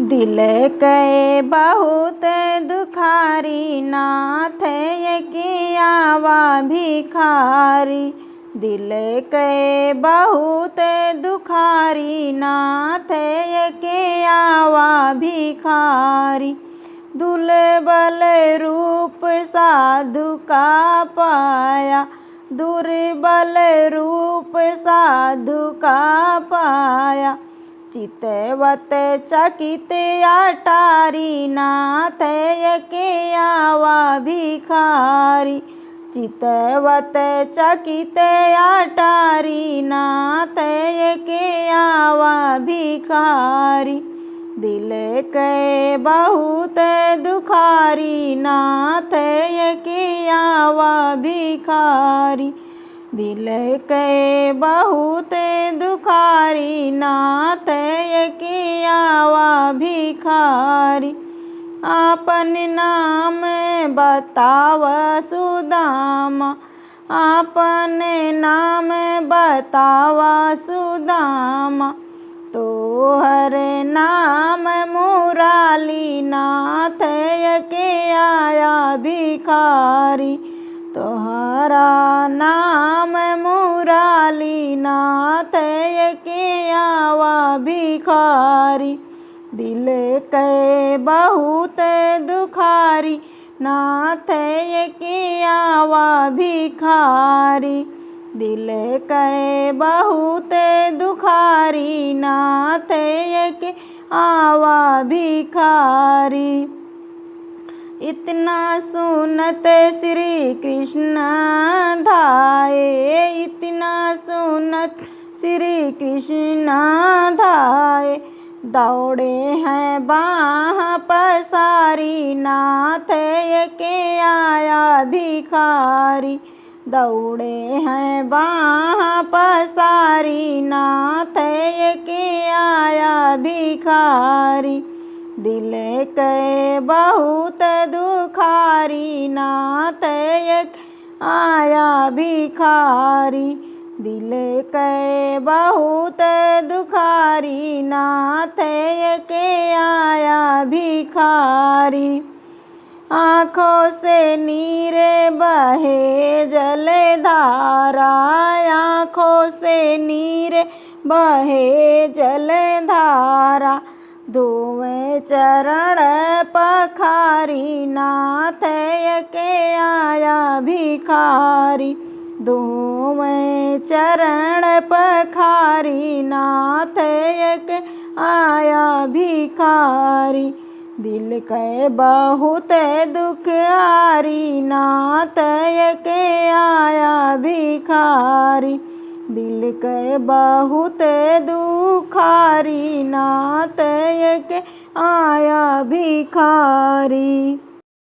दिल के बहुत दुखारी नाथ के आवा भिखारी। दिल के बहुत दुखारी नाथ के आवा भिखारी। दुर्बल रूप साधु का पाया, दुर्बल रूप साधु का पाया। चितवत चकित अटारी नाथ के आवा भिखारी। चितवत चकित अटारी नाथ के आवा भिखारी। दिल के बहुत दुखारी नाथ के आवा भिखारी। दिल के बहुत दुखारी नाथ के आवा भिखारी। आपन नाम बताव सुदामा, आपन नाम बताव सुदामा। तोहर नाम मुराली नाथ के आया भिखारी। तोहरा नाम मुराली नाथ के आवा भिखारी। दिल के बहुत दुखारी नाथ के आवा भिखारी। दिल के बहुत दुखारी नाथ के आवा भिखारी। इतना सुनत श्री कृष्ण धाये, इतना सुनत श्री कृष्ण धाये। दौड़े हैं बाह पसारी नाथ के आया भिखारी। दौड़े हैं बाह पसारी नाथ के आया भिखारी। दिल के बहुत दुखारी नाथ के आया भिखारी। दिल के बहुत दुखारी नाथ के आया भिखारी। आँखों से नीर बहे जलधारा, आँखों से नीर बहे जलधारा। धोवे चरण पखारी नाथ के आया भिखारी। धोवे चरण पखारी नाथ के आया भिखारी। दिल के बहुत दुखारी नाथ के आया भिखारी। दिल के बहुत दुखारी नाथ के आया भिखारी।